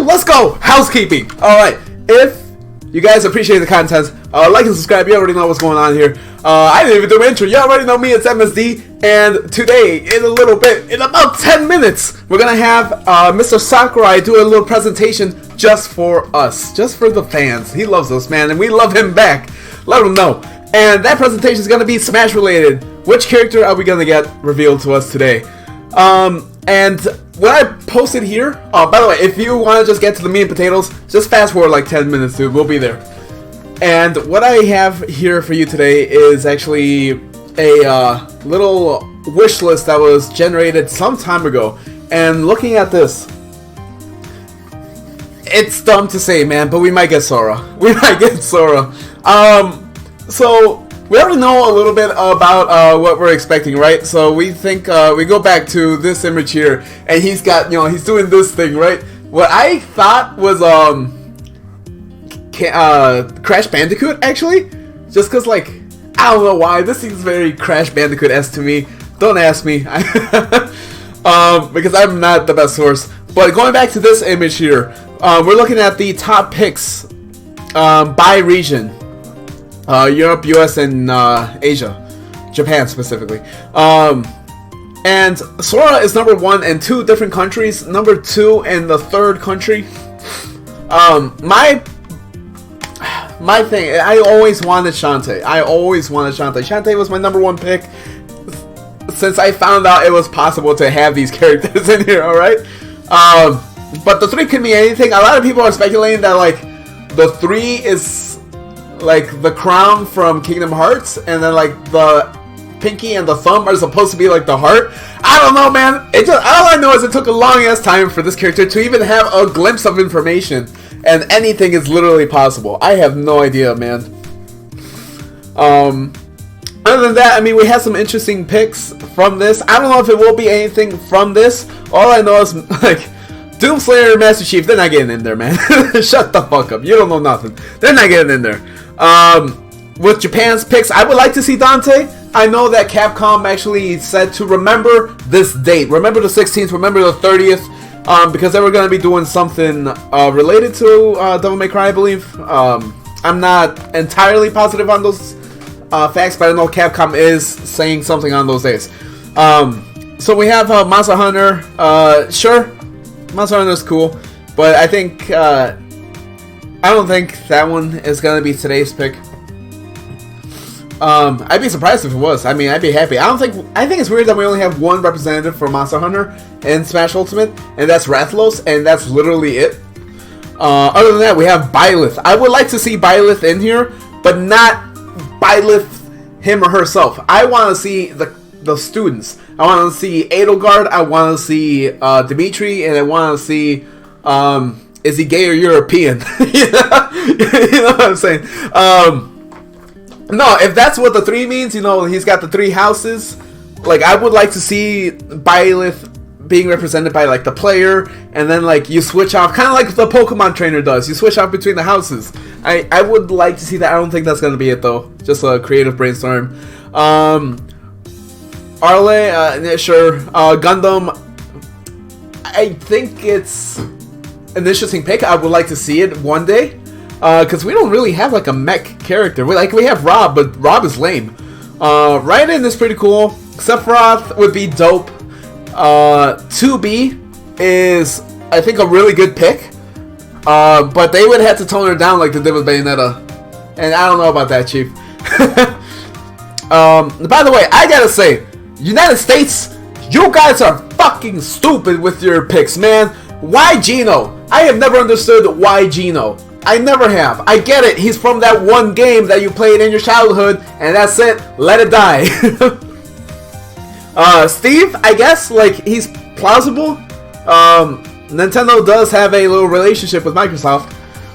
let's go! Housekeeping! Alright, if you guys appreciate the content, like and subscribe. You already know what's going on here. I didn't even do my intro. You already know me, it's MSD. And today, in a little bit, in about 10 minutes, we're going to have Mr. Sakurai do a little presentation just for us. Just for the fans. He loves us, man, and we love him back. Let him know. And that presentation is going to be Smash related. Which character are we going to get revealed to us today? And what I posted here, by the way, if you want to just get to the meat and potatoes, just fast forward like 10 minutes, dude. We'll be there. And what I have here for you today is actually a little wish list that was generated some time ago. And looking at this, it's dumb to say, man, but we might get Sora. We might get Sora. So we already know a little bit about what we're expecting, right? So we think we go back to this image here, and he's got, he's doing this thing, right? What I thought was Crash Bandicoot, actually, just because, like, I don't know why this seems very Crash Bandicoot-esque to me. Don't ask me, because I'm not the best source. But going back to this image here, we're looking at the top picks by region. Europe, US, and Asia. Japan, specifically. And Sora is number 1 in 2 different countries. Number 2 in the 3rd country. My thing, I always wanted Shantae. Shantae was my number 1 pick since I found out it was possible to have these characters in here, alright? But the 3 could be anything. A lot of people are speculating that, like, the 3 is like the crown from Kingdom Hearts, and then like the pinky and the thumb are supposed to be like the heart. I don't know, man. All I know is it took a long ass time for this character to even have a glimpse of information, and anything is literally possible. I have no idea, man. Other than that, I mean, we had some interesting picks from this. I don't know if it will be anything from this. All I know is, like, Doomslayer and Master Chief, they're not getting in there, man. Shut the fuck up. You don't know nothing. They're not getting in there. With Japan's picks, I would like to see Dante. I know that Capcom actually said to remember this date. Remember the 16th, remember the 30th, because they were going to be doing something related to Devil May Cry, I believe. I'm not entirely positive on those facts, but I know Capcom is saying something on those days. So we have Monster Hunter. Sure, Monster Hunter is cool, but I think I don't think that one is gonna be today's pick. I'd be surprised if it was. I mean, I'd be happy. I think it's weird that we only have 1 representative for Monster Hunter in Smash Ultimate, and that's Rathalos, and that's literally it. Other than that, we have Byleth. I would like to see Byleth in here, but not Byleth him or herself. I want to see the students. I want to see Edelgard. I want to see Dimitri, and I want to see is he gay or European? You know what I'm saying? No, if that's what the 3 means, he's got the 3 houses. Like, I would like to see Byleth being represented by, like, the player, and then, like, you switch off, kind of like the Pokemon trainer does. You switch off between the houses. I would like to see that. I don't think that's going to be it, though. Just a creative brainstorm. Arle, sure. Gundam, I think it's an interesting pick. I would like to see it one day. Because we don't really have, like, a mech character. We have Rob, but Rob is lame. Raiden is pretty cool. Sephiroth would be dope. 2B is, I think, a really good pick. But they would have to tone her down like they did with Bayonetta. And I don't know about that, Chief. By the way, I gotta say, United States, you guys are fucking stupid with your picks, man. Why Gino? I have never understood why Gino. I never have. I get it. He's from that one game that you played in your childhood, and that's it. Let it die. Steve, I guess, like, he's plausible. Nintendo does have a little relationship with Microsoft.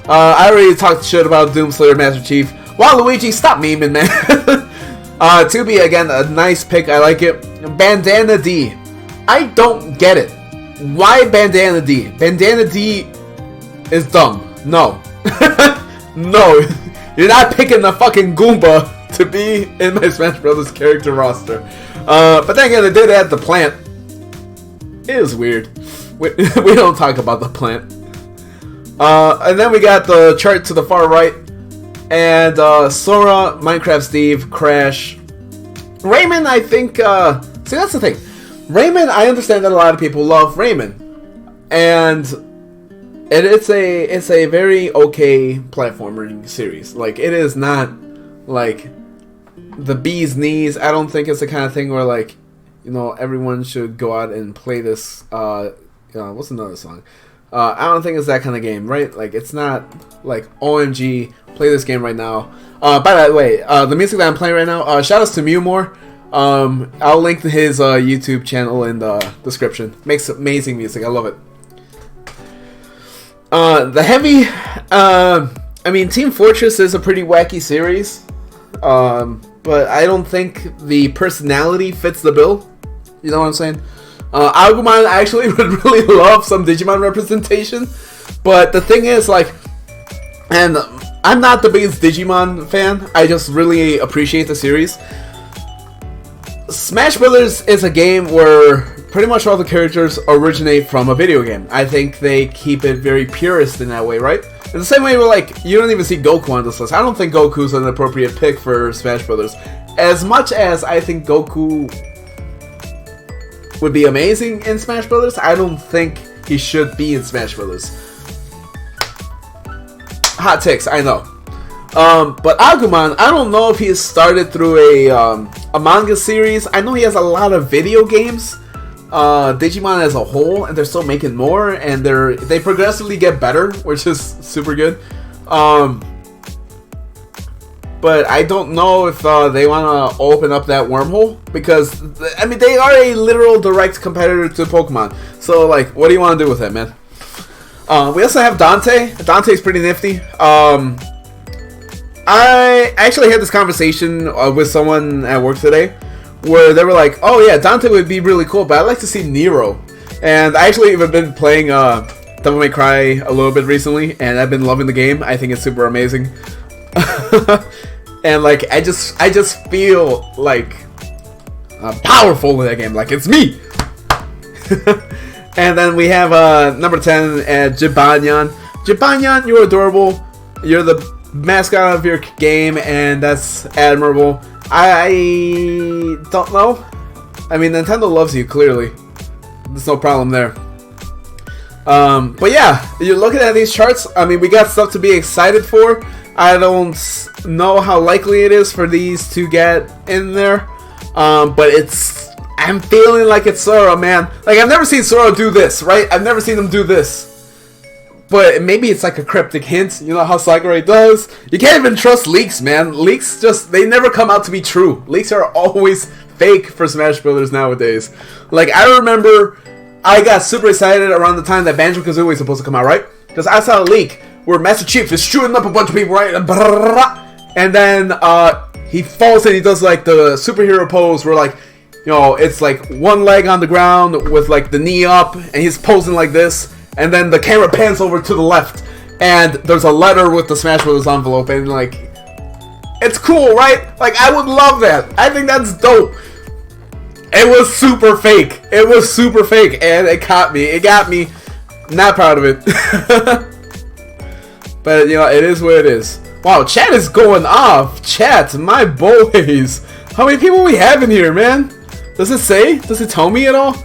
I already talked shit about Doomslayer Master Chief. Waluigi, stop memeing, man. 2B, again, a nice pick. I like it. Bandana D. I don't get it. Why Bandana D? Bandana D is dumb. No. No. You're not picking the fucking Goomba to be in my Smash Brothers character roster. But then again, they did add the plant. It is weird. We don't talk about the plant. And then we got the chart to the far right. And Sora, Minecraft Steve, Crash. Rayman, I think... see, that's the thing. Rayman, I understand that a lot of people love Rayman. And it's a very okay platforming series. Like, it is not, like, the bee's knees. I don't think it's the kind of thing where, like, you know, everyone should go out and play this, what's another song? I don't think it's that kind of game, right? Like, it's not, like, OMG, play this game right now. By the way, the music that I'm playing right now, shout outs to Mewmore. I'll link to his YouTube channel in the description. Makes amazing music, I love it. The heavy, I mean, Team Fortress is a pretty wacky series, but I don't think the personality fits the bill. You know what I'm saying? Agumon actually would really love some Digimon representation, but the thing is, like, and I'm not the biggest Digimon fan, I just really appreciate the series. Smash Brothers is a game where pretty much all the characters originate from a video game. I think they keep it very purist in that way, right? In the same way where, like, you don't even see Goku on this list. I don't think Goku's an appropriate pick for Smash Brothers. As much as I think Goku would be amazing in Smash Brothers, I don't think he should be in Smash Brothers. Hot takes, I know. But Agumon, I don't know if he started through a manga series. I know he has a lot of video games, Digimon as a whole, and they're still making more, and they progressively get better, which is super good. But I don't know if they want to open up that wormhole, because, I mean, they are a literal direct competitor to Pokemon. So, like, what do you want to do with that, man? We also have Dante. Dante's pretty nifty. I actually had this conversation with someone at work today, where they were like, oh yeah, Dante would be really cool, but I'd like to see Nero. And I actually even been playing Devil May Cry a little bit recently, and I've been loving the game. I think it's super amazing. And like, I just feel like powerful in that game, like it's me. And then we have number 10 at Jibanyan. Jibanyan, you're adorable. You're the mascot of your game, and that's admirable. I don't know. I mean, Nintendo loves you, clearly. There's no problem there. But yeah, you're looking at these charts. I mean, we got stuff to be excited for. I don't know how likely it is for these to get in there. But I'm feeling like it's Sora, man. Like, I've never seen Sora do this, right? I've never seen him do this. But maybe it's like a cryptic hint. You know how Sakurai does? You can't even trust leaks, man. Leaks they never come out to be true. Leaks are always fake for Smash Brothers nowadays. Like, I remember I got super excited around the time that Banjo-Kazooie was supposed to come out, right? Because I saw a leak where Master Chief is shooting up a bunch of people, right? And then he falls and he does like the superhero pose where, like, you know, it's like one leg on the ground with like the knee up, and he's posing like this. And then the camera pans over to the left, and there's a letter with the Smash Bros. Envelope, and like, it's cool, right? Like, I would love that. I think that's dope. It was super fake. It was super fake, and it caught me. It got me. Not proud of it. But, you know, it is what it is. Wow, chat is going off. Chat, my boys. How many people we have in here, man? Does it say? Does it tell me at all?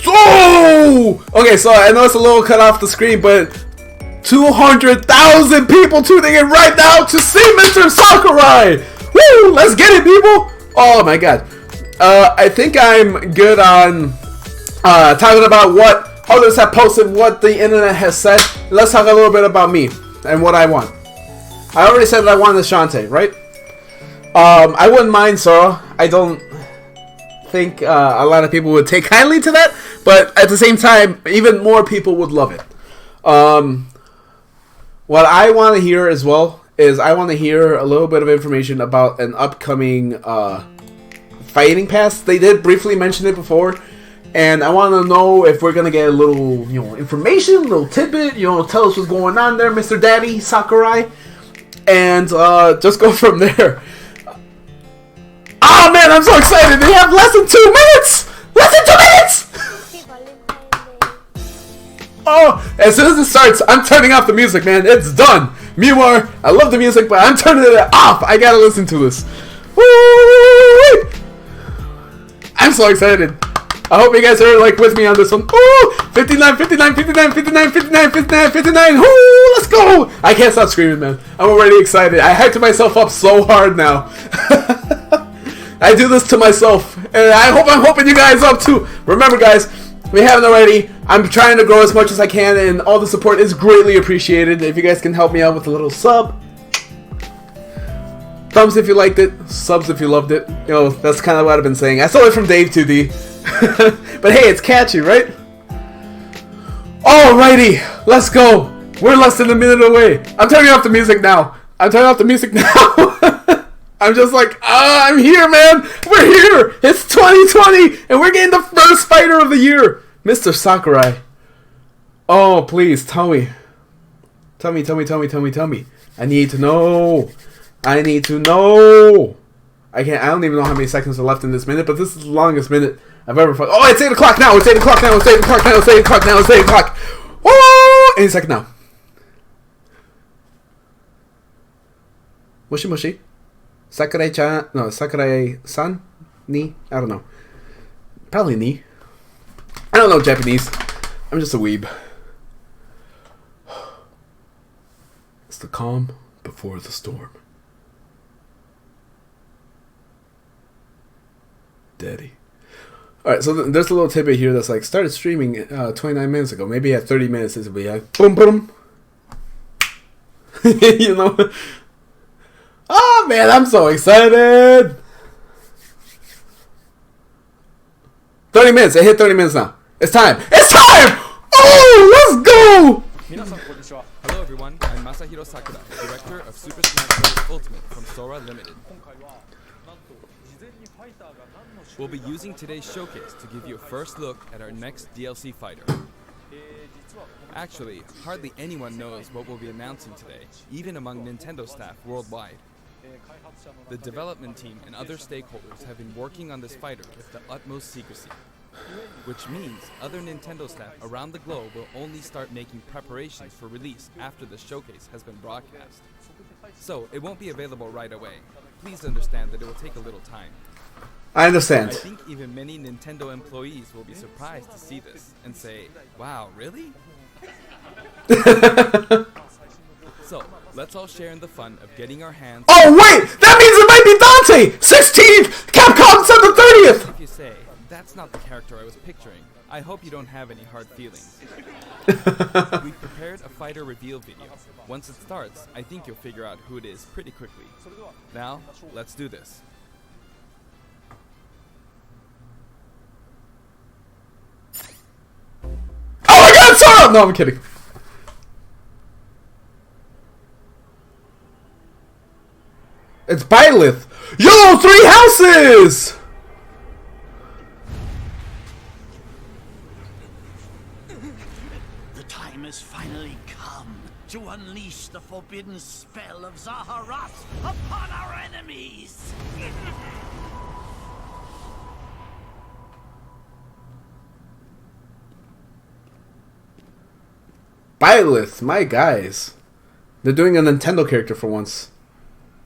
Oh! Okay, so I know it's a little cut off the screen, but 200,000 people tuning in right now to see Mr. Sakurai! Woo! Let's get it, people! Oh my god. I think I'm good on talking about what others have posted, what the internet has said. Let's talk a little bit about me and what I want. I already said that I wanted Shantae, right? I wouldn't mind Sora. I don't think a lot of people would take kindly to that, but at the same time, even more people would love it. What I want to hear as well is I want to hear a little bit of information about an upcoming fighting pass. They did briefly mention it before, and I want to know if we're gonna get a little, you know, information, a little tidbit, you know, tell us what's going on there, Mr. Daddy Sakurai, and just go from there. Oh man, I'm so excited! They have less than 2 minutes! Less than 2 minutes! Oh, as soon as it starts, I'm turning off the music, man. It's done. Meanwhile, I love the music, but I'm turning it off. I gotta listen to this. Woo! I'm so excited. I hope you guys are like with me on this one. Ooh, 59, 59, 59, 59, 59, 59, 59. Ooh, let's go. I can't stop screaming, man. I'm already excited. I hyped myself up so hard now. I do this to myself, and I'm hoping you guys up too. Remember, guys, if you haven't already, I'm trying to grow as much as I can, and all the support is greatly appreciated. If you guys can help me out with a little sub, thumbs if you liked it, subs if you loved it. You know, that's kind of what I've been saying. I stole it from Dave 2D. But hey, it's catchy, right? Alrighty, let's go. We're less than a minute away. I'm turning off the music now. I'm just like, I'm here, man. We're here. It's 2020, and we're getting the first fighter of the year, Mr. Sakurai. Oh, please, tell me. Tell me. I need to know. I don't even know how many seconds are left in this minute, but this is the longest minute I've ever fought. Oh, it's 8 o'clock now. It's 8 o'clock now. It's 8 o'clock now. It's 8 o'clock now. It's 8 o'clock. Oh, any second now. Mushi. Sakurai-chan. No, Sakurai-san? Ni? I don't know. Probably ni. I don't know Japanese. I'm just a weeb. It's the calm before the storm. Daddy. Alright, so there's a little tidbit here that's like, started streaming 29 minutes ago. Maybe at 30 minutes it'll be like, boom, boom. You know? Oh man, I'm so excited! 30 minutes, it hit 30 minutes now. It's time! It's time! Oh, let's go! Hello everyone, I'm Masahiro Sakura, director of Super Smash Bros. Ultimate from Sora Limited. We'll be using today's showcase to give you a first look at our next DLC fighter. Actually, hardly anyone knows what we'll be announcing today, even among Nintendo staff worldwide. The development team and other stakeholders have been working on this fighter with the utmost secrecy, which means other Nintendo staff around the globe will only start making preparations for release after the showcase has been broadcast. So, it won't be available right away. Please understand that it will take a little time. I understand. I think even many Nintendo employees will be surprised to see this and say, wow, really? So, let's all share in the fun of getting our hands... Oh wait! That means it might be Dante! 16th! Capcom said the 30th! If you say, that's not the character I was picturing, I hope you don't have any hard feelings. We've prepared a fighter reveal video. Once it starts, I think you'll figure out who it is pretty quickly. Now, let's do this. Oh my god, Sora! No, I'm kidding. It's Byleth. Yo, 3 houses! The time has finally come to unleash the forbidden spell of Zaharat upon our enemies! Byleth, my guys. They're doing a Nintendo character for once.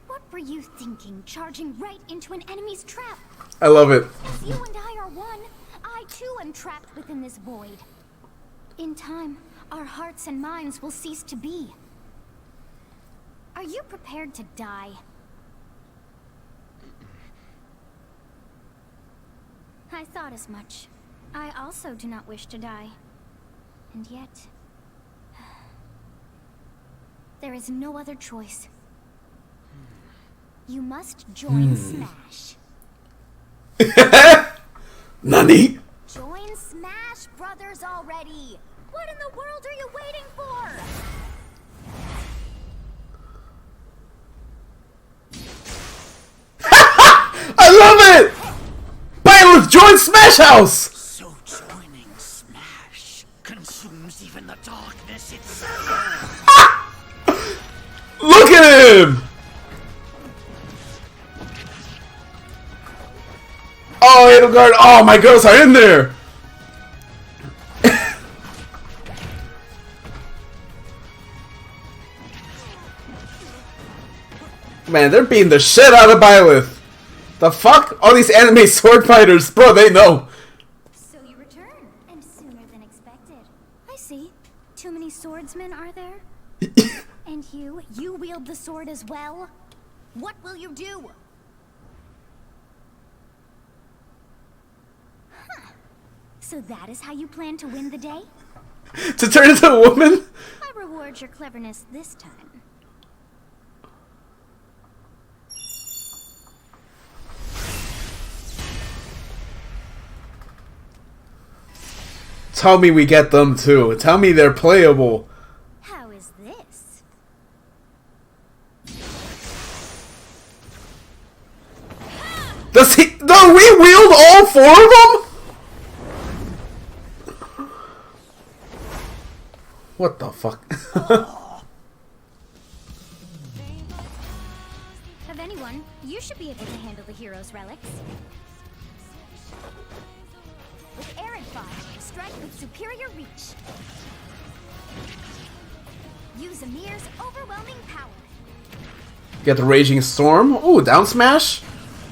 What were you thinking, charging right into an enemy's trap? I love it. As you and I are one, I too am trapped within this void. In time, our hearts and minds will cease to be. Are you prepared to die? I thought as much. I also do not wish to die. And yet... there is no other choice. You must join Smash. Nani? Join Smash Brothers already! What in the world are you waiting for? I love it! Byleth, join Smash House! So joining Smash consumes even the darkness itself. Look at him! Oh, Edelgard. Oh, my girls are in there! Man, they're beating the shit out of Byleth. The fuck? All these anime sword fighters, bro, they know. So you return, and sooner than expected. I see. Too many swordsmen, are there? And you wield the sword as well? What will you do? Huh. So that is how you plan to win the day? To turn into a woman? I reward your cleverness this time. Tell me we get them too. Tell me they're playable. How is this? Does he? No, we wield all four of them? What the fuck? Of anyone, you should be able to handle the hero's relics. With arid fire, strike with superior reach. Use Amir's overwhelming power. Get the Raging Storm. Ooh, down smash?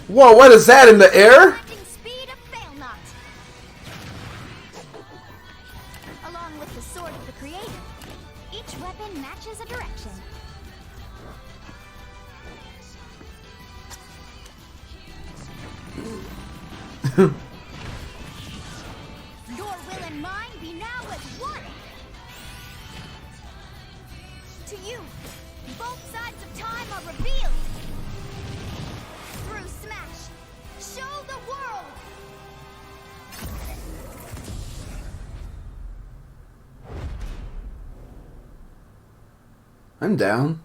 Whoa, what is that in the air? Lightning speed of fail not. Along with the sword of the creator, each weapon matches a direction. Your will and mine be now as one. To you, both sides of time are revealed. Through Smash, show the world. I'm down.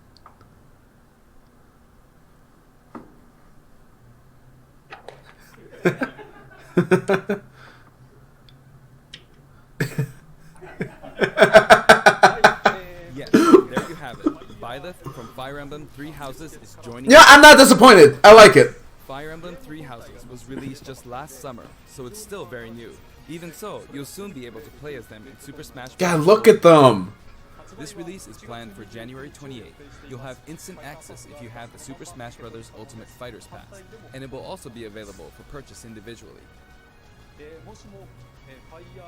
Yes, there you have it. Byleth from Fire Emblem Three Houses is joining. Yeah, I'm not disappointed. I like it. Fire Emblem Three Houses was released just last summer, so it's still very new. Even so, you'll soon be able to play as them in Super Smash Bros. God, look at them. This release is planned for January 28th. You'll have instant access if you have the Super Smash Bros. Ultimate Fighters Pass, and it will also be available for purchase individually.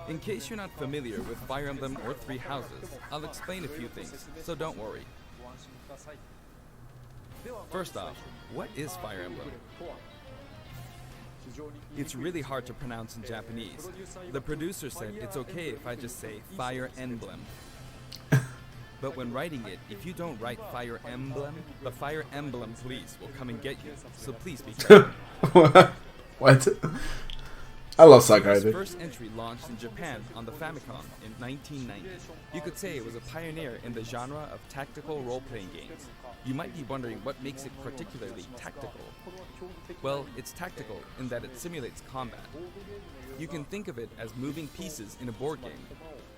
In case you're not familiar with Fire Emblem or Three Houses, I'll explain a few things, so don't worry. First off, what is Fire Emblem? It's really hard to pronounce in Japanese. The producer said it's okay if I just say Fire Emblem. But when writing it, if you don't write Fire Emblem, the Fire Emblem police will come and get you, so please be careful. What? I love Sakurai, Its dude. first entry launched in Japan on the Famicom in 1990. You could say it was a pioneer in the genre of tactical role-playing games. You might be wondering what makes it particularly tactical. Well, it's tactical in that it simulates combat. You can think of it as moving pieces in a board game,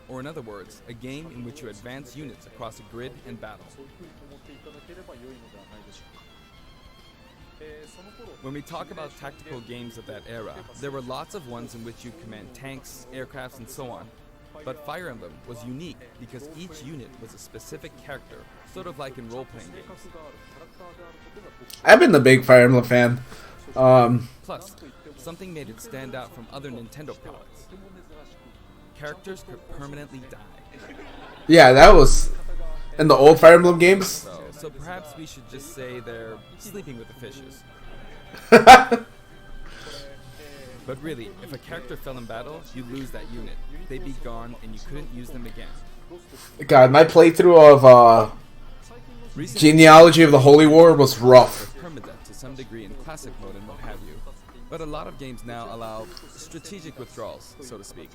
or in other words, a game in which you advance units across a grid and battle. When we talk about tactical games of that era, there were lots of ones in which you command tanks, aircrafts, and so on. But Fire Emblem was unique because each unit was a specific character, sort of like in role-playing games. I've been a big Fire Emblem fan. Plus, something made it stand out from other Nintendo products. Characters could permanently die. Yeah, that was in the old Fire Emblem games. So perhaps we should just say they're sleeping with the fishes. But really, if a character fell in battle, you'd lose that unit. They'd be gone and you couldn't use them again. God, my playthrough of Recently, Genealogy of the Holy War was rough. permadeath to some degree in classic mode and what have you. But a lot of games now allow strategic withdrawals, so to speak.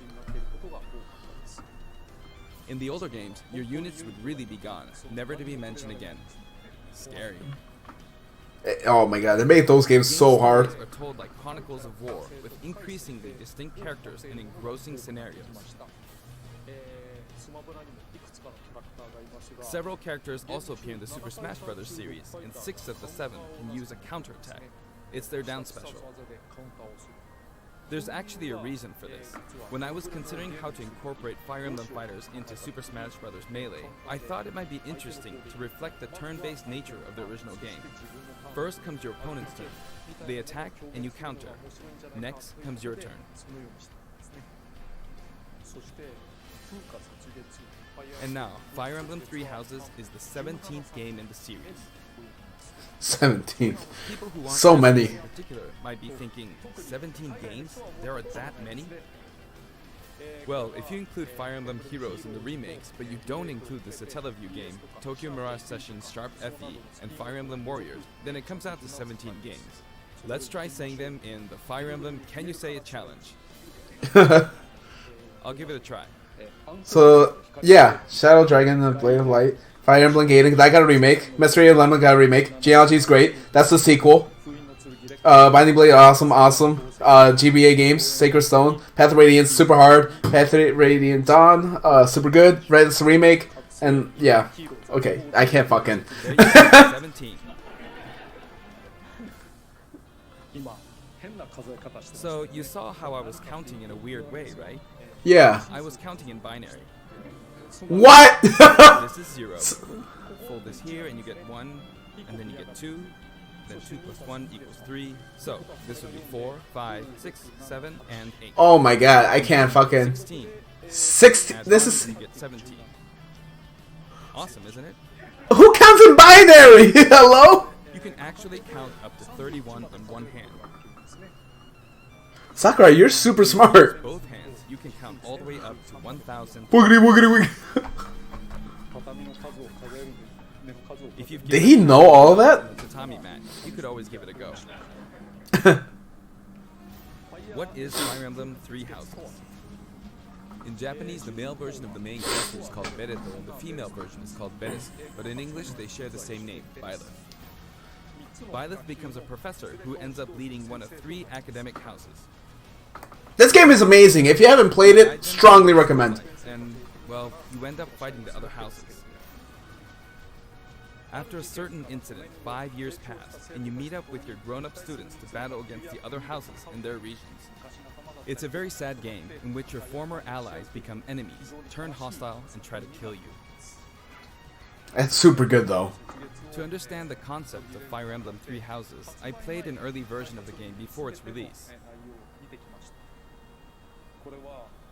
In the older games, your units would really be gone, never to be mentioned again. Scary. Oh my god, they made those games so hard. Stories are told like chronicles of war, with increasingly distinct characters and engrossing scenarios. Several characters also appear in the Super Smash Bros. Series, and 6 of the 7 can use a counterattack. It's their down special. There's actually a reason for this. When I was considering how to incorporate Fire Emblem fighters into Super Smash Bros. Melee, I thought it might be interesting to reflect the turn-based nature of the original game. First comes your opponent's turn. They attack and you counter. Next comes your turn. And now, Fire Emblem Three Houses is the 17th game in the series. 17th. People who aren't So many. in particular might be thinking, 17 games? There are that many? Well, if you include Fire Emblem Heroes in the remakes, but you don't include the Satellaview game, Tokyo Mirage Sessions Sharp FE, and Fire Emblem Warriors, then it comes out to 17 games. Let's try saying them in the Fire Emblem Can You Say It challenge. I'll give it a try. So, yeah, Shadow Dragon and Blade of Light, Fire Emblem Gaiden, that got a remake. Mystery of Lemon got a remake. Genealogy's great. That's the sequel. Binding Blade, awesome. GBA games, Sacred Stone, Path of Radiance, super hard. Path of Radiant Dawn, super good. Red's remake, and yeah, okay, I can't fucking. There you go, 17. So you saw how I was counting in a weird way, right? Yeah. I was counting in binary. What? This is 0. Fold this here and you get 1, and then you get 2. Then 2 plus 1 equals 3. So this would be 4, 5, 6, 7, and 8. Oh my god, I can't fucking. 16. 16. Add This 1 is. and you get 17. Awesome, isn't it? Who counts in binary? Hello? You can actually count up to 31 on one hand. Sakurai, you're super smart. Both hands, you can count all the way up to 1,000. Woogity. If you've Did given he know all of that? on the tatami mat, you could always give it a go. What is Fire Emblem Three Houses? In Japanese, the male version of the main character is called Bereto, and the female version is called Beres, but in English they share the same name, Byleth. Byleth becomes a professor who ends up leading one of 3 academic houses. This game is amazing. If you haven't played it, strongly recommend. And, well, you end up fighting the other houses. After a certain incident, 5 years pass, and you meet up with your grown-up students to battle against the other houses in their regions. It's a very sad game in which your former allies become enemies, turn hostile, and try to kill you. It's super good though. To understand the concept of Fire Emblem Three Houses, I played an early version of the game before its release.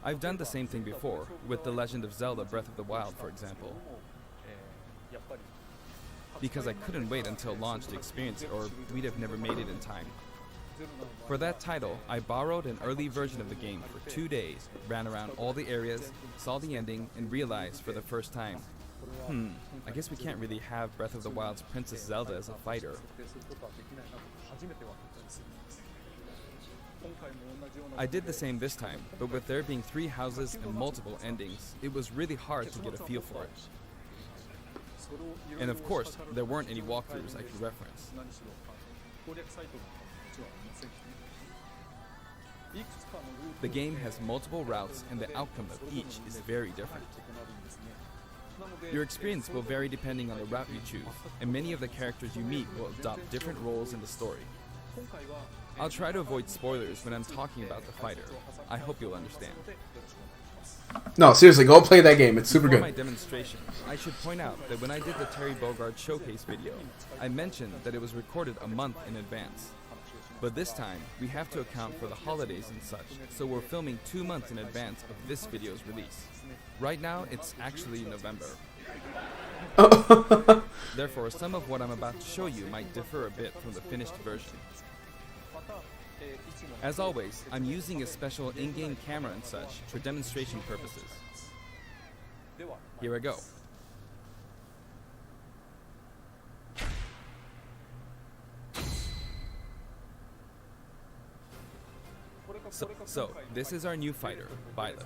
I've done the same thing before, with The Legend of Zelda Breath of the Wild, for example. Because I couldn't wait until launch to experience it, or we'd have never made it in time. For that title, I borrowed an early version of the game for 2 days, ran around all the areas, saw the ending, and realized for the first time, I guess we can't really have Breath of the Wild's Princess Zelda as a fighter. I did the same this time, but with there being 3 houses and multiple endings, it was really hard to get a feel for it. And of course, there weren't any walkthroughs I could reference. The game has multiple routes and the outcome of each is very different. Your experience will vary depending on the route you choose, and many of the characters you meet will adopt different roles in the story. I'll try to avoid spoilers when I'm talking about the fighter. I hope you'll understand. No, seriously, go play that game. It's super Before my good. demonstration, I should point out that when I did the Terry Bogard showcase video, I mentioned that it was recorded a month in advance. But this time, we have to account for the holidays and such, so we're filming 2 months in advance of this video's release. Right now, it's actually November. Therefore, some of what I'm about to show you might differ a bit from the finished version. As always, I'm using a special in-game camera and such for demonstration purposes. Here I go. So, this is our new fighter, Byleth.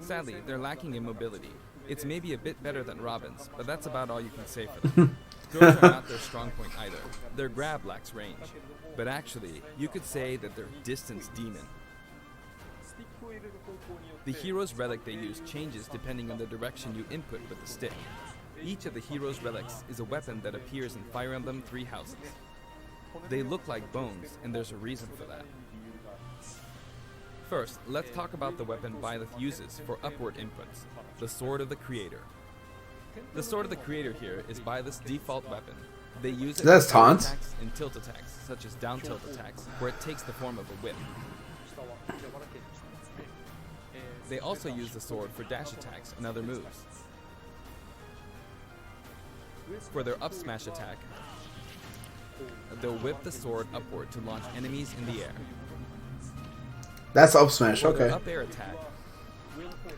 Sadly, they're lacking in mobility. It's maybe a bit better than Robin's, but that's about all you can say for them. Throws are not their strong point either. Their grab lacks range. But actually, you could say that they're distance demon. The hero's relic they use changes depending on the direction you input with the stick. Each of the hero's relics is a weapon that appears in Fire Emblem Three Houses. They look like bones, and there's a reason for that. First, let's talk about the weapon Byleth uses for upward inputs, the Sword of the Creator. The Sword of the Creator here is Byleth's default weapon. They use it That's for taunts. attacks and tilt attacks, such as down tilt attacks, where it takes the form of a whip. They also use the sword for dash attacks and other moves. For their up smash attack, they'll whip the sword upward to launch enemies in the air. That's up smash. For their Okay. up air attack,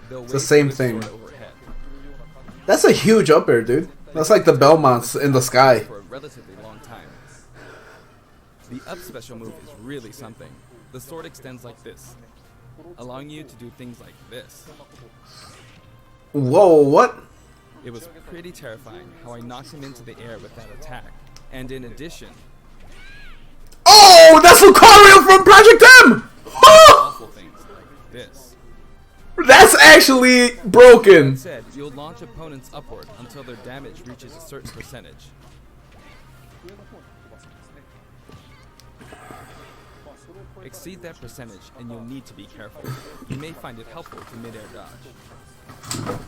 they'll It's the wave same the thing. sword overhead. That's a huge up air, dude. That's like the Belmonts in the sky. For a relatively long time. The up special move is really something. The sword extends like this, allowing you to do things like this. Whoa, what? It was pretty terrifying how I knocked him into the air with that attack. And in addition, Oh, that's Lucario from Project M! Oh, awful things like this. that's actually broken. Instead, you'll launch opponents upward until their damage reaches a certain percentage. Exceed that percentage and you'll need to be careful. You may find it helpful to mid-air dodge.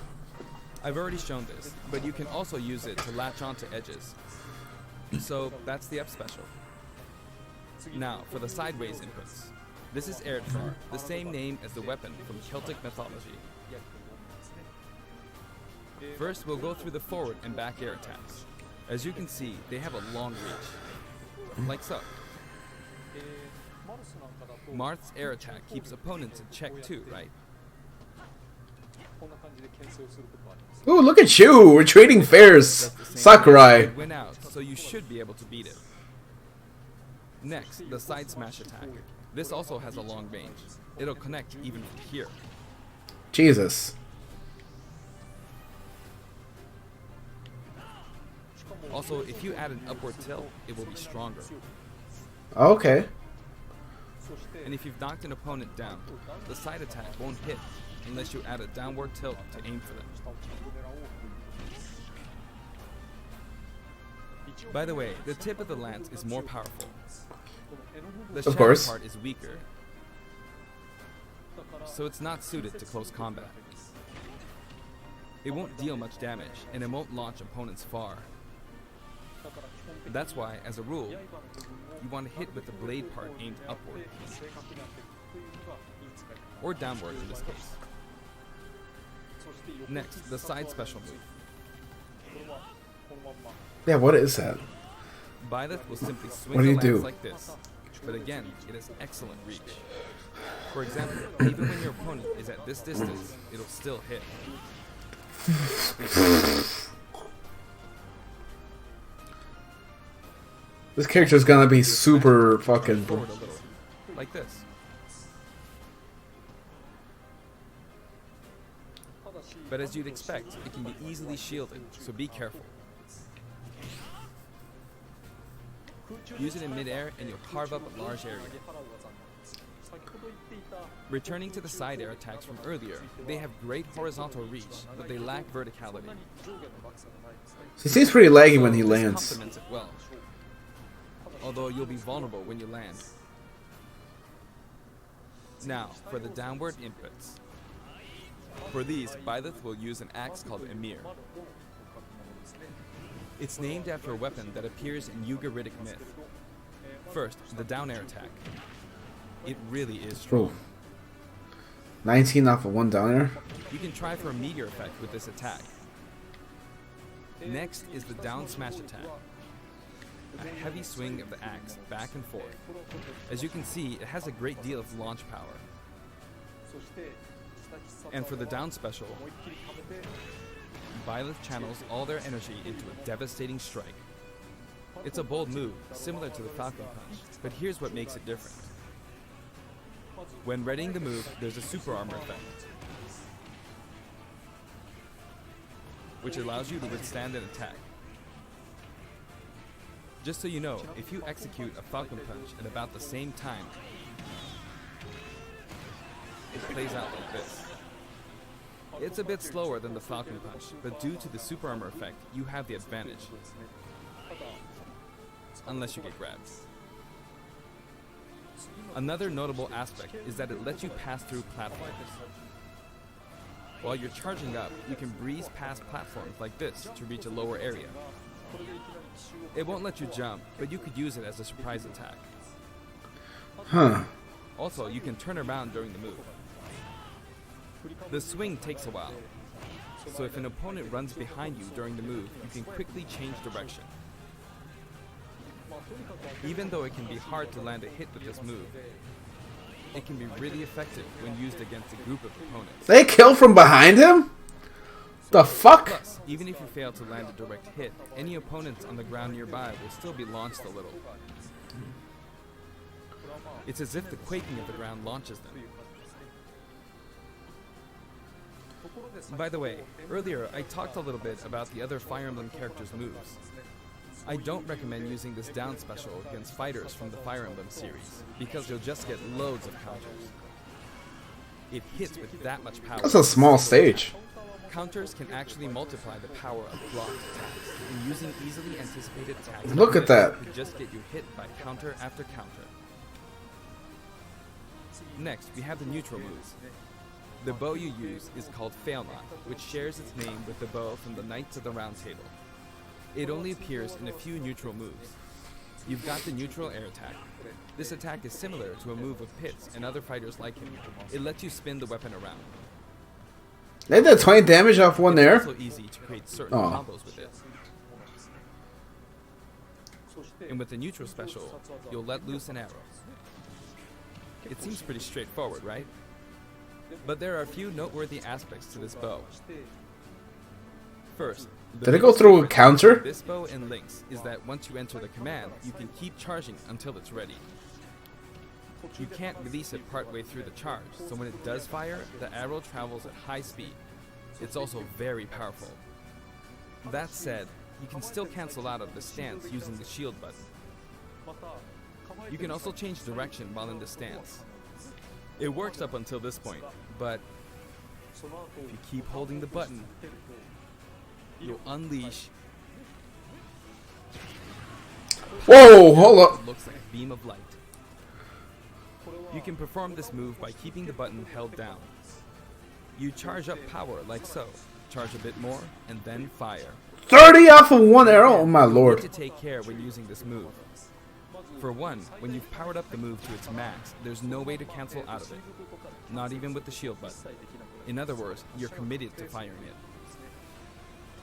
I've already shown this, but you can also use it to latch onto edges. So that's the up special. Now for the sideways inputs. This is Erdfar, the same name as the weapon from Celtic mythology. First, we'll go through the forward and back air attacks. As you can see, they have a long reach, like so. Marth's air attack keeps opponents in check too, right? Ooh, look at you! We're trading fares, That's the same Sakurai. thing. Win out, so you should be able to beat it. Next, the side smash attack. This also has a long range. It'll connect even from here. Jesus. Also, if you add an upward tilt, it will be stronger. Okay. And if you've knocked an opponent down, the side attack won't hit unless you add a downward tilt to aim for them. By the way, the tip of the lance is more powerful. The shadow course. part is weaker, so it's not suited to close combat. It won't deal much damage, and it won't launch opponents far. That's why, as a rule, you want to hit with the blade part aimed upward. Or downward in this case. Next, the side special move. Yeah, what is that? Byleth will simply swing What do the you lance do? like this, but again, it has excellent reach. For example, even when your opponent is at this distance, it'll still hit. This character's gonna be super fucking. Forward a little, like this. But as you'd expect, it can be easily shielded, so be careful. Use it in midair and you'll carve up a large area. Returning to the side air attacks from earlier, they have great horizontal reach, but they lack verticality. He seems pretty laggy when he This lands. complements it well, although you'll be vulnerable when you land. Now, for the downward inputs. For these, Byleth will use an axe called Emir. It's named after a weapon that appears in Ugaritic myth. First, the down air attack. It really is strong. Ooh. 19 off of one downer. You can try for a meteor effect with this attack. Next is the down smash attack. A heavy swing of the axe back and forth. As you can see, it has a great deal of launch power. And for the down special, Byleth channels all their energy into a devastating strike. It's a bold move, similar to the Falcon Punch, but here's what makes it different. When readying the move, there's a super armor effect, which allows you to withstand an attack. Just so you know, if you execute a Falcon Punch at about the same time, it plays out like this. It's a bit slower than the Falcon Punch, but due to the super armor effect, you have the advantage. Unless you get grabbed. Another notable aspect is that it lets you pass through platforms. While you're charging up, you can breeze past platforms like this to reach a lower area. It won't let you jump, but you could use it as a surprise attack. Huh. Also, you can turn around during the move. The swing takes a while, so if an opponent runs behind you during the move, you can quickly change direction. Even though it can be hard to land a hit with this move, it can be really effective when used against a group of opponents. They kill from behind him? The fuck? Plus, even if you fail to land a direct hit, any opponents on the ground nearby will still be launched a little. It's as if the quaking of the ground launches them. By the way, earlier I talked a little bit about the other Fire Emblem characters' moves. I don't recommend using this down special against fighters from the Fire Emblem series, because you'll just get loads of counters. It hits with that much power. That's a small stage. Counters can actually multiply the power of blocked attacks, and using easily anticipated attacks Look like at that. could just get you hit by counter after counter. Next, we have the neutral moves. The bow you use is called Fail Not, which shares its name with the bow from the Knights of the Round Table. It only appears in a few neutral moves. You've got the neutral air attack. This attack is similar to a move of Pitts and other fighters like him. It lets you spin the weapon around. They did 20 damage off one there. It's also easy to create certain combos with it. And with the neutral special, you'll let loose an arrow. It seems pretty straightforward, right? But there are a few noteworthy aspects to this bow. First, Did it go through a counter? this bow and links is that once you enter the command, you can keep charging until it's ready. You can't release it partway through the charge, so when it does fire, the arrow travels at high speed. It's also very powerful. That said, you can still cancel out of the stance using the shield button. You can also change direction while in the stance. It works up until this point, but if you keep holding the button, you'll unleash. Whoa, hold up. It looks like a beam of light. You can perform this move by keeping the button held down. You charge up power like so, charge a bit more, and then fire. 30 off of one arrow? Oh my You lord. need to take care when using this move. For one, when you've powered up the move to its max, there's no way to cancel out of it. Not even with the shield button. In other words, you're committed to firing it.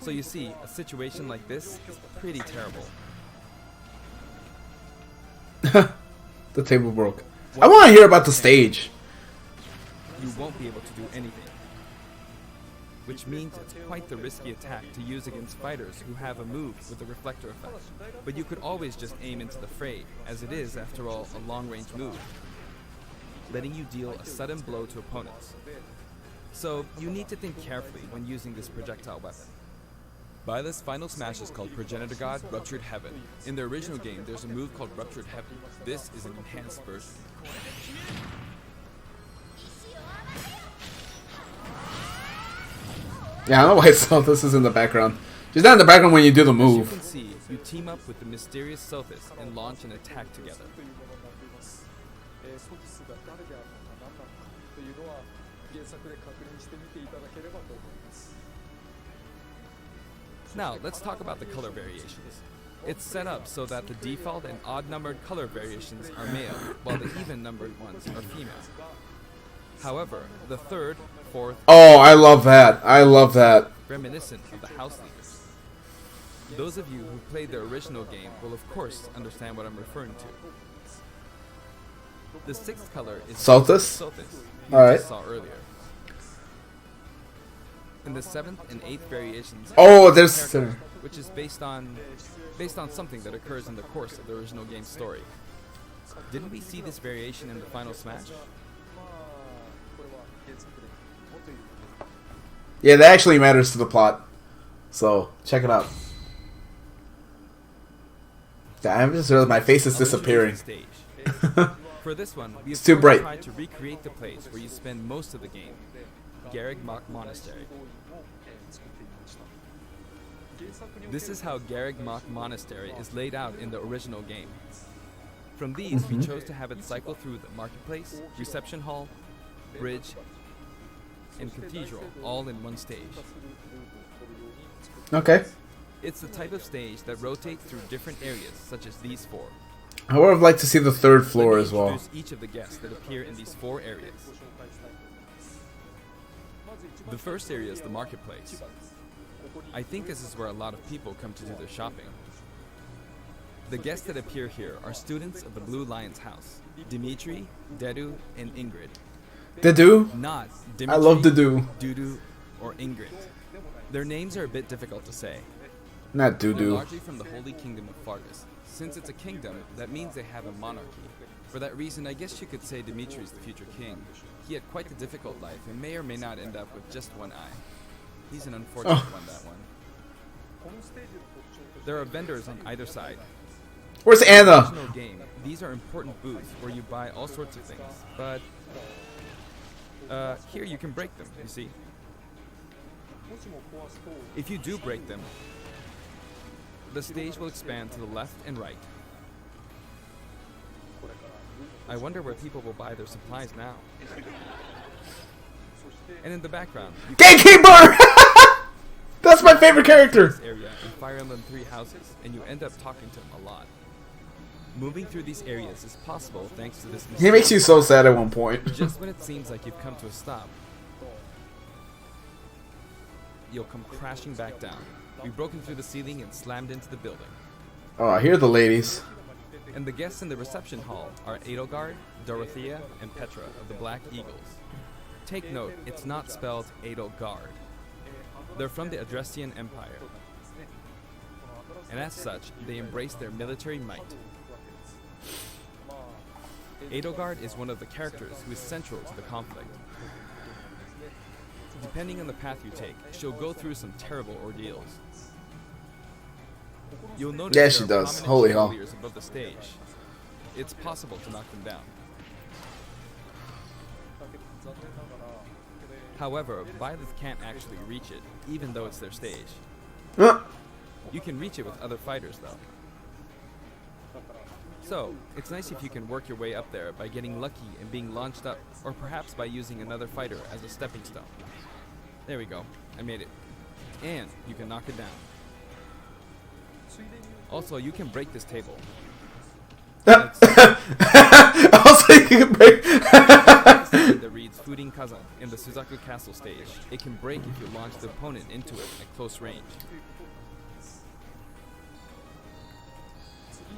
So you see, a situation like this is pretty terrible. The table broke. I want to hear about the stage. You won't be able to do anything. Which means it's quite the risky attack to use against fighters who have a move with a reflector effect. But you could always just aim into the fray, as it is, after all, a long-range move, letting you deal a sudden blow to opponents. So you need to think carefully when using this projectile weapon. Byleth's final smash is called Progenitor God Ruptured Heaven. In the original game, there's a move called Ruptured Heaven. This is an enhanced version. Yeah, I don't know why Sothis is in the background. She's not in the background when you do the As you move. can see, you team up with the mysterious Sothis and launch an attack together. Now, let's talk about the color variations. It's set up so that the default and odd-numbered color variations are male, while the even-numbered ones are female. However, the third, fourth, Oh, I love that. I love that. reminiscent of the house leaders. Those of you who played the original game will of course understand what I'm referring to. The sixth color is Sothis? Sothis, you Alright. just saw earlier. And the seventh and eighth variations Oh, are there's- character, which is based on something that occurs in the course of the original game's story. Didn't we see this variation in the final smash? Yeah, that actually matters to the plot. So, check it out. Yeah, I'm just realizing my face is I'll disappearing. introduce the stage. For this one, we It's have too bright. tried to recreate the place where you spend most of the game, Garreg Mach Monastery. This is how Garreg Mach Monastery is laid out in the original game. From these, we chose to have it cycle through the marketplace, reception hall, bridge, and cathedral all in one stage. Okay. It's the type of stage that rotates through different areas, such as these four. I would have liked to see the third Let floor me as well. introduce each of the guests that appear in these four areas. The first area is the marketplace. I think this is where a lot of people come to do their shopping. The guests that appear here are students of the Blue Lion's house, Dimitri, Dedu, and Ingrid. Dedu? Not I Dimitri, love Dedu. Dudu, or Ingrid. Their names are a bit difficult to say. Not They're Dudu. largely from the Holy Kingdom of Fargus. Since it's a kingdom, that means they have a monarchy. For that reason, I guess you could say Dimitri's the future king. He had quite a difficult life and may or may not end up with just one eye. He's an unfortunate one, that one. There are vendors on either side. Where's There's Anna? no game. These are important booths where you buy all sorts of things, but here you can break them, you see. If you do break them, the stage will expand to the left and right. I wonder where people will buy their supplies now. And in the background, you Gatekeeper! That's my favorite character. this area in Fire Emblem 3 houses, and you end up talking to them a lot. Moving through these areas is possible thanks to this He makes you so sad at one point. Just when it seems like you've come to a stop, you'll come crashing back down. We've broken through the ceiling and slammed into the building. Oh, I hear the ladies. And the guests in the reception hall are Edelgard, Dorothea, and Petra of the Black Eagles. Take note, it's not spelled Edelgard. They're from the Adrestian Empire. And as such, they embrace their military might. Edelgard is one of the characters who is central to the conflict. Depending on the path you take, she'll go through some terrible ordeals. You'll notice Yeah, there she are does. prominent Holy hell. chandeliers above the stage. It's possible to knock them down. However, Violet can't actually reach it, even though it's their stage. You can reach it with other fighters, though. So, it's nice if you can work your way up there by getting lucky and being launched up, or perhaps by using another fighter as a stepping stone. There we go, I made it. And you can knock it down. Also, you can break this table. Also, you can break. That reads Fudin Kaza in the Suzaku Castle stage. It can break if you launch the opponent into it at close range.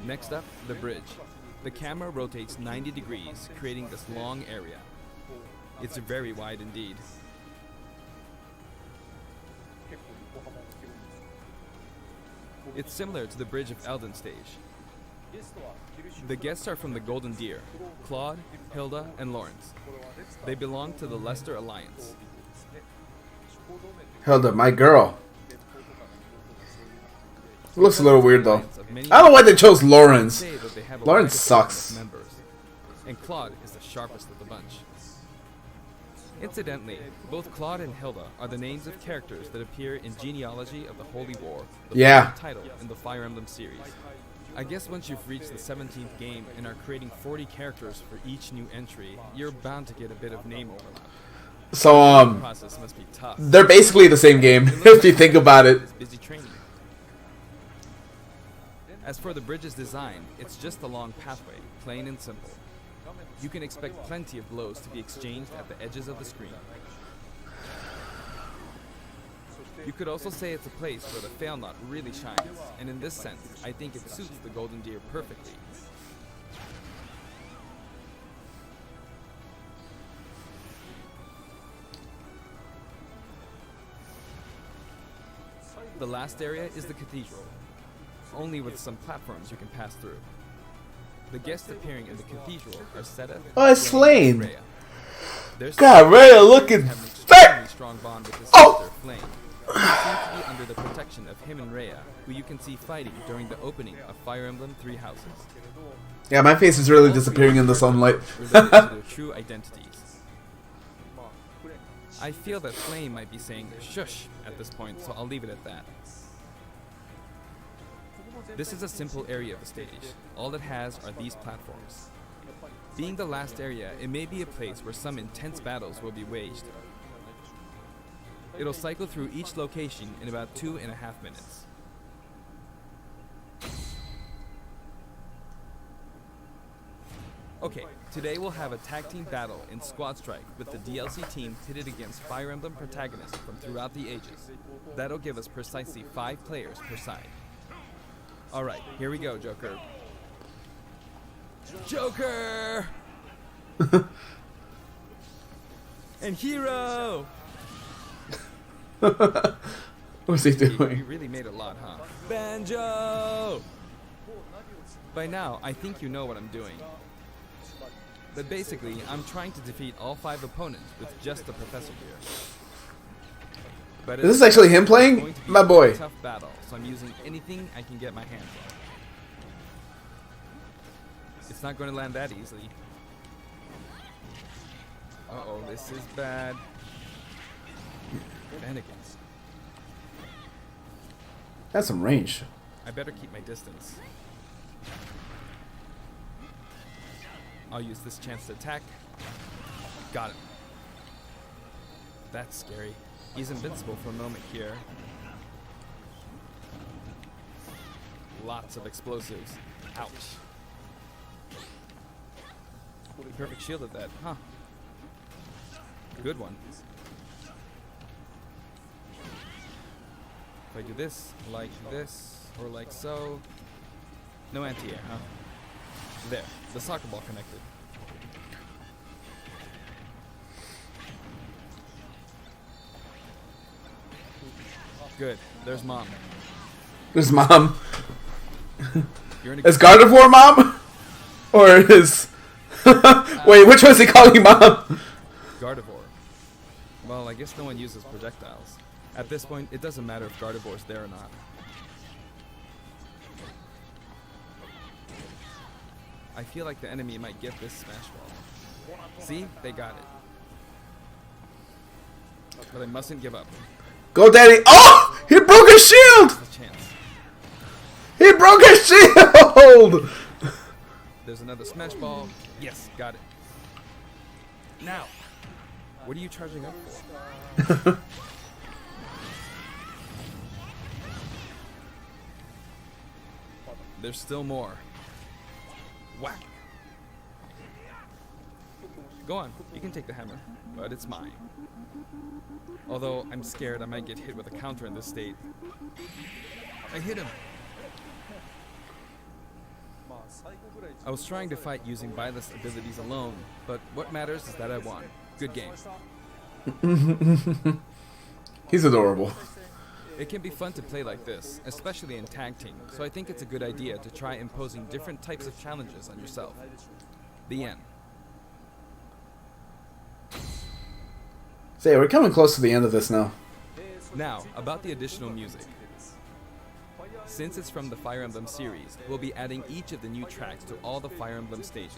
Next up, the bridge. The camera rotates 90 degrees, creating this long area. It's very wide indeed. It's similar to the Bridge of Elden stage. The guests are from the Golden Deer, Claude, Hilda, and Lawrence. They belong to the Leicester Alliance. Hilda, my girl. Looks a little weird though. I don't know why they chose Lawrence. Lawrence sucks. Members, and Claude is the sharpest of the bunch. Incidentally, both Claude and Hilda are the names of characters that appear in Genealogy of the Holy War, the Yeah. fourth title in the Fire Emblem series. I guess once you've reached the 17th game and are creating 40 characters for each new entry, you're bound to get a bit of name overlap. So, The process must be tough. they're basically the same game, if you think about it. It's busy training. As for the bridge's design, it's just a long pathway, plain and simple. You can expect plenty of blows to be exchanged at the edges of the screen. You could also say it's a place where the fail knot really shines, and in this sense, I think it suits the Golden Deer perfectly. The last area is the cathedral, only with some platforms you can pass through. The guests appearing in the cathedral are Seta, Oh, it's Flame, and Flame. Rhea. Their God, Rhea looking have an thick. extremely strong bond with his Oh! sister, Flame. They seem to be under the protection of him and Rhea, who you can see fighting during the opening of Fire Emblem 3 Houses. Yeah, my face is really All three disappearing in the are sunlight. related to their true identities. I feel that Flame might be saying shush at this point, so I'll leave it at that. This is a simple area of the stage. All it has are these platforms. Being the last area, it may be a place where some intense battles will be waged. It'll cycle through each location in about 2.5 minutes. Okay, today we'll have a tag team battle in Squad Strike with the DLC team pitted against Fire Emblem protagonists from throughout the ages. That'll give us precisely 5 players per side. Alright, here we go, Joker. Joker! And Hero! What's he You doing? really made a lot, huh? Banjo! By now, I think you know what I'm doing. But basically, I'm trying to defeat all 5 opponents with just the professor here. But Is this actually him it's going playing? to be My a boy. tough battle, so I'm using anything I can get my hands on. It's not going to land that easily. Uh-oh, this is bad. Mannequins. That's some range. I better keep my distance. I'll use this chance to attack. Got him. That's scary. He's invincible for a moment here. Lots of explosives. Ouch. Perfect shielded that, huh? Good one. If I do this, or like so. No anti-air, huh? There, the soccer ball connected. Good, there's Mom. There's Mom. You're in a Is Gardevoir Mom? Or is... Wait, which one is he calling Mom? Gardevoir. Well, I guess no one uses projectiles. At this point, it doesn't matter if Gardevoir's there or not. I feel like the enemy might get this smash ball. See? They got it. But I mustn't give up. Go, Daddy. Oh! He broke his shield! There's a chance. He broke his shield! There's another smash ball. Yes, got it. Now, what are you charging up for? There's still more. Whack. Go on, you can take the hammer, but it's mine. Although I'm scared I might get hit with a counter in this state. I hit him. I was trying to fight using Byleth's abilities alone, but what matters is that I won. Good game. He's adorable. It can be fun to play like this, especially in tag team, so I think it's a good idea to try imposing different types of challenges on yourself. The end. So yeah, we're coming close to the end of this now. Now, about the additional music. Since it's from the Fire Emblem series, we'll be adding each of the new tracks to all the Fire Emblem stages.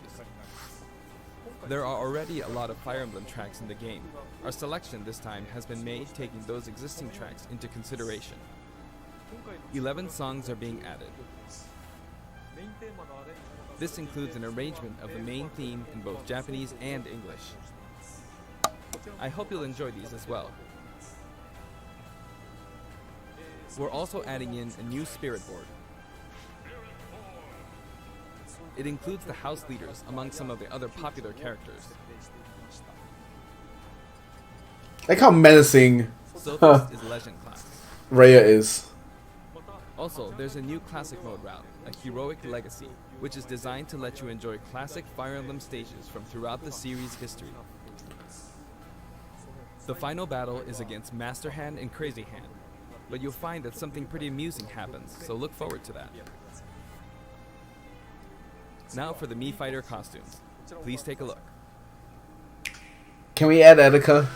There are already a lot of Fire Emblem tracks in the game. Our selection this time has been made taking those existing tracks into consideration. 11 songs are being added. This includes an arrangement of the main theme in both Japanese and English. I hope you'll enjoy these as well. We're also adding in a new spirit board. It includes the house leaders among some of the other popular characters. Like how menacing Sophist is Legend class. Rhea is. Also, there's a new classic mode route, a Heroic Legacy, which is designed to let you enjoy classic Fire Emblem stages from throughout the series' history. The final battle is against Master Hand and Crazy Hand, but you'll find that something pretty amusing happens, so look forward to that. Now for the Mii Fighter costumes. Please take a look. Can we add Etika?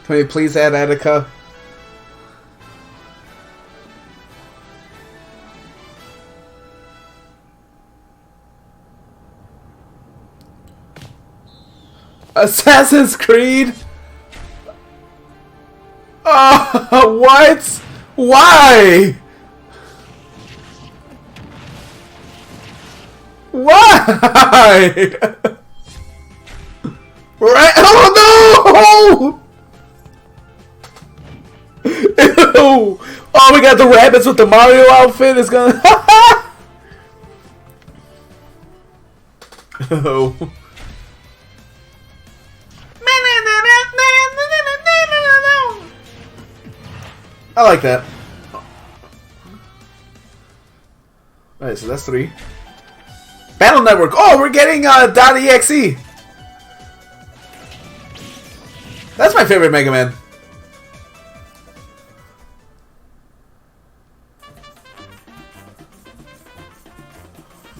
Can we please add Etika? Assassin's Creed? What? Why? Why? Right? Oh no! Ew! Oh, we got the rabbits with the Mario outfit. It's gonna. Oh. I like that. Alright, so that's 3. Battle Network. Oh, we're getting .exe. That's my favorite Mega Man.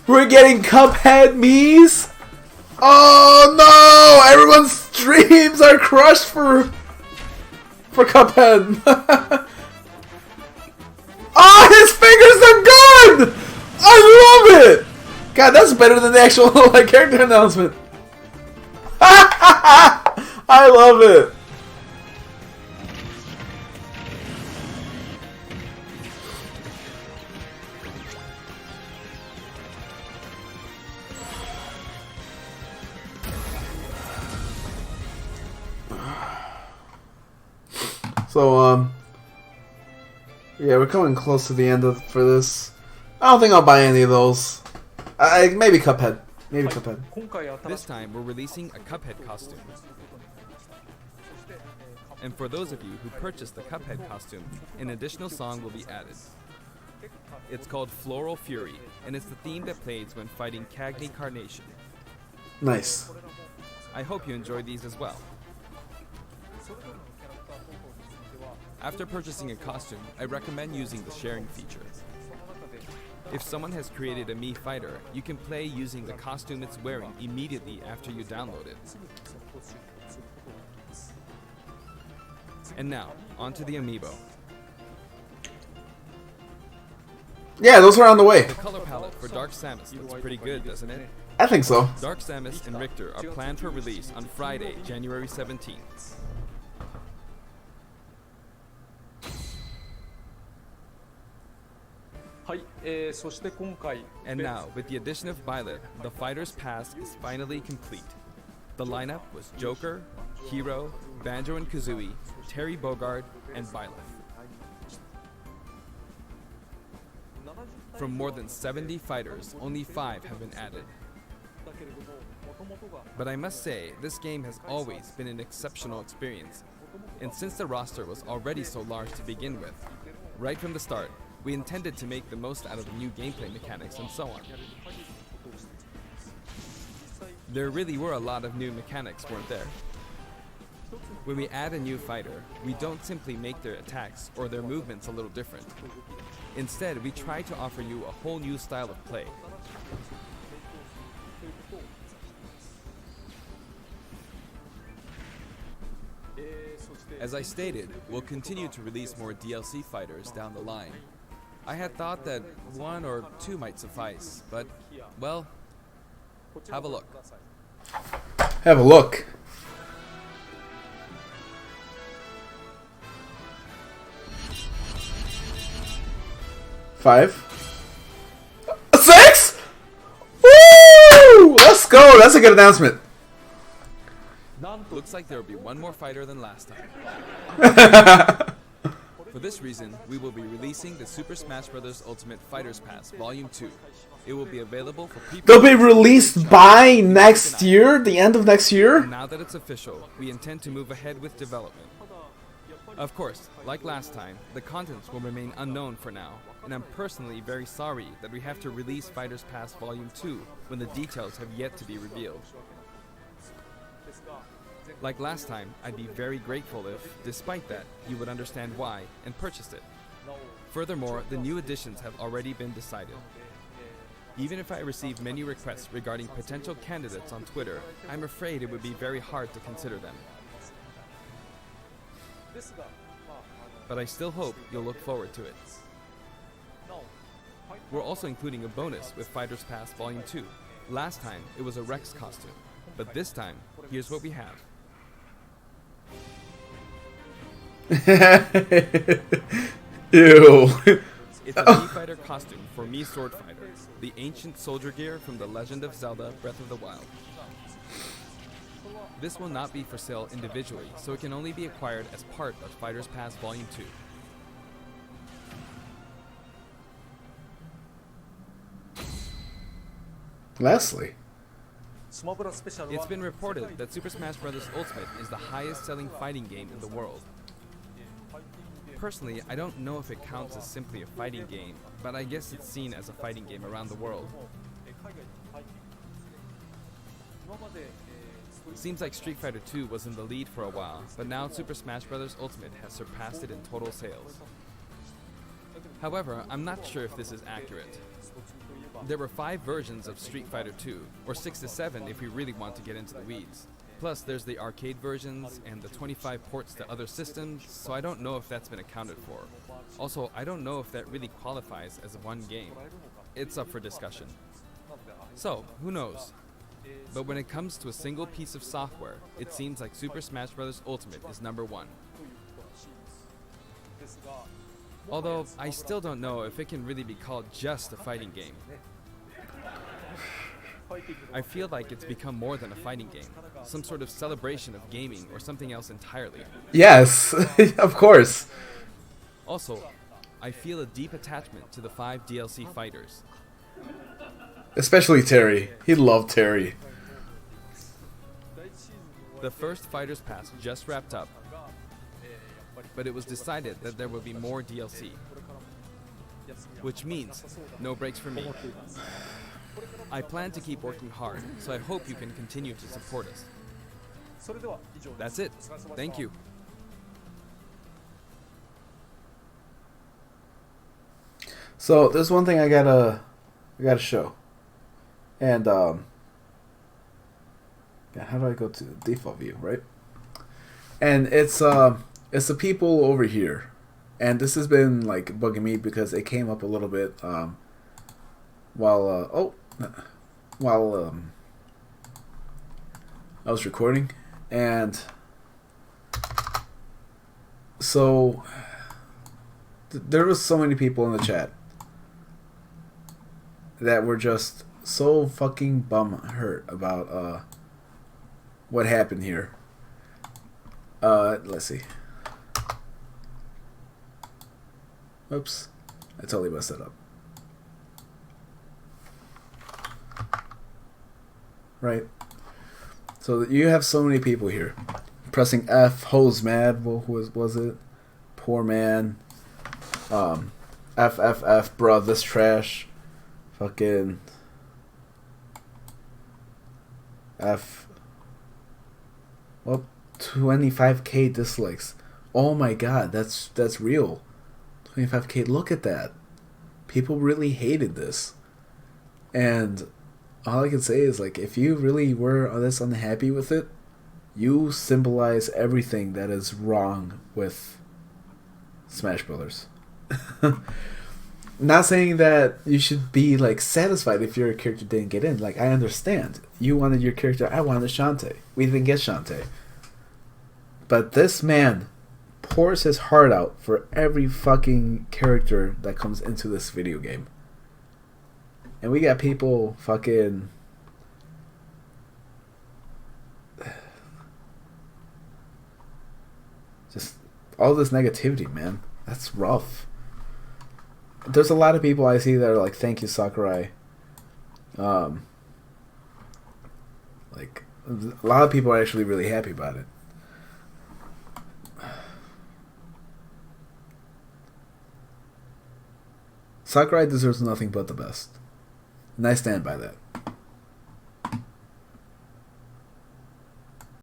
We're getting Cuphead Mii's. Oh no! Everyone's dreams are crushed for Cuphead. Oh, his fingers are gone! I love it! God, that's better than the actual like character announcement. I love it. So, yeah, we're coming close to the end for this. I don't think I'll buy any of those. Maybe Cuphead. Maybe Cuphead. This time, we're releasing a Cuphead costume. And for those of you who purchased the Cuphead costume, an additional song will be added. It's called Floral Fury, and it's the theme that plays when fighting Cagney Carnation. Nice. I hope you enjoy these as well. After purchasing a costume, I recommend using the sharing feature. If someone has created a Mii fighter, you can play using the costume it's wearing immediately after you download it. And now, onto the amiibo. Yeah, those are on the way. The color palette for Dark Samus looks pretty good, doesn't it? I think so. Dark Samus and Richter are planned for release on Friday, January 17th. And now, with the addition of Violet, the Fighter's Pass is finally complete. The lineup was Joker, Hero, Banjo and Kazooie, Terry Bogard, and Violet. From more than 70 fighters, only 5 have been added. But I must say, this game has always been an exceptional experience. And since the roster was already so large to begin with, right from the start, we intended to make the most out of the new gameplay mechanics and so on. There really were a lot of new mechanics, weren't there? When we add a new fighter, we don't simply make their attacks or their movements a little different. Instead, we try to offer you a whole new style of play. As I stated, we'll continue to release more DLC fighters down the line. I had thought that 1 or 2 might suffice, but, well, have a look. Have a look. Five. 6? Woo! Let's go. That's a good announcement. Looks like there will be one more fighter than last time. For this reason, we will be releasing the Super Smash Bros. Ultimate Fighters Pass Volume 2. It will be available for people. They'll be released by next year, the end of next year. Now that it's official, we intend to move ahead with development. Of course, like last time, the contents will remain unknown for now, and I'm personally very sorry that we have to release Fighters Pass Volume 2 when the details have yet to be revealed. Like last time, I'd be very grateful if, despite that, you would understand why and purchased it. Furthermore, the new additions have already been decided. Even if I receive many requests regarding potential candidates on Twitter, I'm afraid it would be very hard to consider them. But I still hope you'll look forward to it. We're also including a bonus with Fighters Pass Volume 2. Last time, it was a Rex costume, but this time, here's what we have. Ew. It's a Mii Fighter costume for Mii Sword Fighter, the ancient soldier gear from The Legend of Zelda Breath of the Wild. This will not be for sale individually, so it can only be acquired as part of Fighters Pass Volume 2. Lastly, It's been reported that Super Smash Bros. Ultimate is the highest-selling fighting game in the world. Personally, I don't know if it counts as simply a fighting game, but I guess it's seen as a fighting game around the world. Seems like Street Fighter 2 was in the lead for a while, but now Super Smash Bros. Ultimate has surpassed it in total sales. However, I'm not sure if this is accurate. There were 5 versions of Street Fighter 2, or 6 to 7 if we really want to get into the weeds. Plus, there's the arcade versions and the 25 ports to other systems, so I don't know if that's been accounted for. Also, I don't know if that really qualifies as one game. It's up for discussion. So, who knows? But when it comes to a single piece of software, it seems like Super Smash Bros. Ultimate is #1. Although, I still don't know if it can really be called just a fighting game. I feel like it's become more than a fighting game, some sort of celebration of gaming or something else entirely. yes, of course. Also, I feel a deep attachment to the 5 DLC fighters. Especially Terry. He loved Terry. The first Fighters Pass just wrapped up, but it was decided that there will be more DLC. Which means, no breaks for me. I plan to keep working hard, so I hope you can continue to support us. That's it. Thank you. So there's one thing I gotta show. And yeah, how do I go to the default view, right? And it's the people over here. And this has been like bugging me because it came up a little bit while I was recording, and so there was so many people in the chat that were just so fucking bum hurt about what happened here. Let's see. Oops, I totally messed that up. Right. So you have so many people here pressing F. Ho's mad. What was it? Poor man. F, bruh, this trash. Fucking F. Well, 25k dislikes. Oh my god, that's real. 25k, look at that. People really hated this. And all I can say is, like, if you really were this unhappy with it, you symbolize everything that is wrong with Smash Brothers. Not saying that you should be, like, satisfied if your character didn't get in. Like, I understand. You wanted your character. I wanted Shantae. We didn't get Shantae. But this man pours his heart out for every fucking character that comes into this video game. And we got people fucking just all this negativity, man. That's rough. There's a lot of people I see that are like, thank you, Sakurai. Like, a lot of people are actually really happy about it. Sakurai deserves nothing but the best. And I stand by that.